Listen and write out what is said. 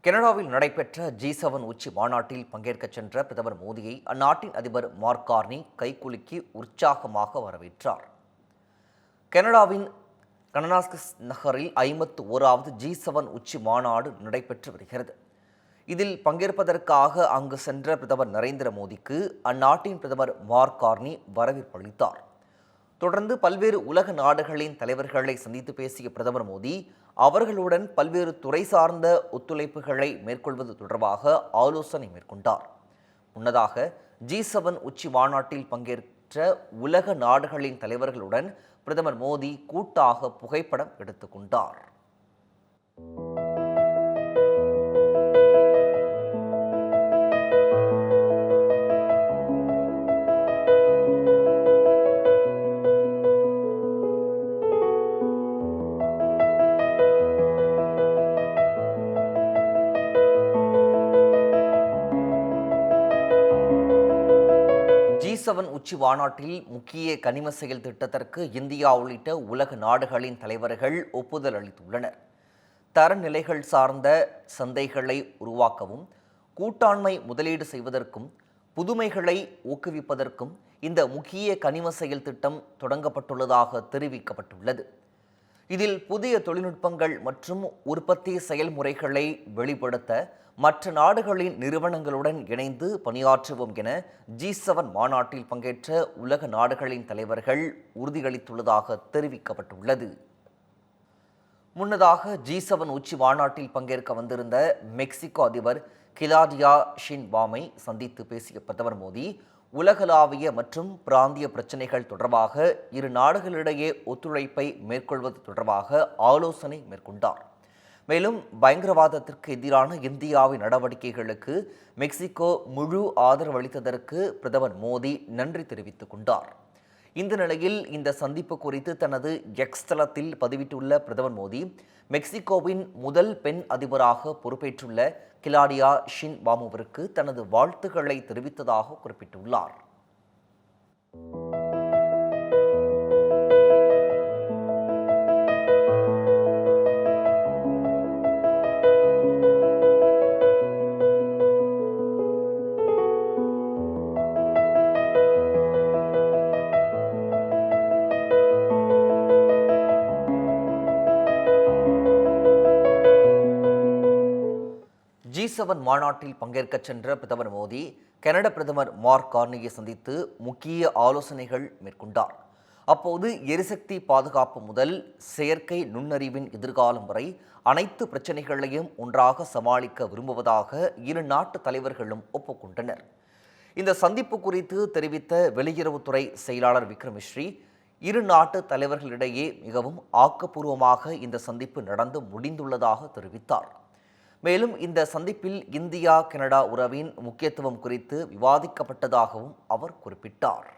கனடாவில் நடைபெற்ற G7 உச்சி மாநாட்டில் பங்கேற்கச் சென்ற பிரதமர் மோடியை அந்நாட்டின் அதிபர் மார்க் கார்னி கைகுலுக்கி உற்சாகமாக வரவேற்றார். கனடாவின் கனனாஸ்கஸ் நகரில் 51வது G7 உச்சி மாநாடு நடைபெற்று வருகிறது. இதில் பங்கேற்பதற்காக அங்கு சென்ற பிரதமர் நரேந்திர மோடிக்கு அந்நாட்டின் பிரதமர் மார்க் கார்னி வரவேற்பு அளித்தார். தொடர்ந்து பல்வேறு உலக நாடுகளின் தலைவர்களை சந்தித்து பேசிய பிரதமர் மோடி அவர்களுடன் பல்வேறு துறை சார்ந்த ஒத்துழைப்புகளை மேற்கொள்வது தொடர்பாக ஆலோசனை மேற்கொண்டார். முன்னதாக G7 உச்சி மாநாட்டில் பங்கேற்ற உலக நாடுகளின் தலைவர்களுடன் பிரதமர் மோடி கூட்டாக புகைப்படம் எடுத்துக்கொண்டார். G7 உச்சி மாநாட்டில் முக்கிய கனிம செயல் திட்டத்திற்கு இந்தியா உள்ளிட்ட உலக நாடுகளின் தலைவர்கள் ஒப்புதல் அளித்துள்ளனர். தரநிலைகள் சார்ந்த சந்தைகளை உருவாக்கவும் கூட்டாண்மை முதலீடு செய்வதற்கும் புதுமைகளை ஊக்குவிப்பதற்கும் இந்த முக்கிய கனிம செயல் திட்டம் தொடங்கப்பட்டுள்ளதாக தெரிவிக்கப்பட்டுள்ளது. இதில் புதிய தொழில்நுட்பங்கள் மற்றும் உற்பத்தி செயல்முறைகளை வெளிப்படுத்த மற்ற நாடுகளின் நிறுவனங்களுடன் இணைந்து பணியாற்றுவோம் என G7 மாநாட்டில் பங்கேற்ற உலக நாடுகளின் தலைவர்கள் உறுதியளித்துள்ளதாக தெரிவிக்கப்பட்டுள்ளது. முன்னதாக G7 உச்சி மாநாட்டில் பங்கேற்க வந்திருந்த மெக்சிகோ அதிபர் கிளாடியா ஷின்பாமை சந்தித்து பேசிய பிரதமர் மோடி உலகளாவிய மற்றும் பிராந்திய பிரச்சினைகள் தொடர்பாக இரு நாடுகளிடையே ஒத்துழைப்பை மேற்கொள்வது தொடர்பாக ஆலோசனை மேற்கொண்டார். மேலும் பயங்கரவாதத்திற்கு எதிரான இந்தியாவின் நடவடிக்கைகளுக்கு மெக்சிகோ முழு ஆதரவு அளித்ததற்கு பிரதமர் மோடி நன்றி தெரிவித்துக் கொண்டார். இந்த நிலையில் இந்த சந்திப்பு குறித்து தனது எக்ஸ் தளத்தில் பதிவிட்டுள்ள பிரதமர் மோடி மெக்சிகோவின் முதல் பெண் அதிபராக பொறுப்பேற்றுள்ள கிளாடியா ஷின்பாமுவிற்கு தனது வாழ்த்துக்களை தெரிவித்ததாக குறிப்பிட்டுள்ளார். G7 மாநாட்டில் பங்கேற்கச் சென்ற பிரதமர் மோடி கனடா பிரதமர் மார்க் கார்னியை சந்தித்து முக்கிய ஆலோசனைகள் மேற்கொண்டார். அப்போது எரிசக்தி பாதுகாப்பு முதல் செயற்கை நுண்ணறிவின் எதிர்காலம் வரை அனைத்து பிரச்சனைகளையும் ஒன்றாக சமாளிக்க விரும்புவதாக இரு நாட்டு தலைவர்களும் ஒப்புக்கொண்டனர். இந்த சந்திப்பு குறித்து தெரிவித்த வெளியுறவுத்துறை செயலாளர் விக்ரம் மிஸ்ரி இரு நாட்டு தலைவர்களிடையே மிகவும் ஆக்கப்பூர்வமாக இந்த சந்திப்பு நடந்து முடிந்துள்ளதாக தெரிவித்தார். மேலும் இந்த சந்திப்பில் இந்தியா கனடா உறவின் முக்கியத்துவம் குறித்து விவாதிக்கப்பட்டதாகவும் அவர் குறிப்பிட்டார்.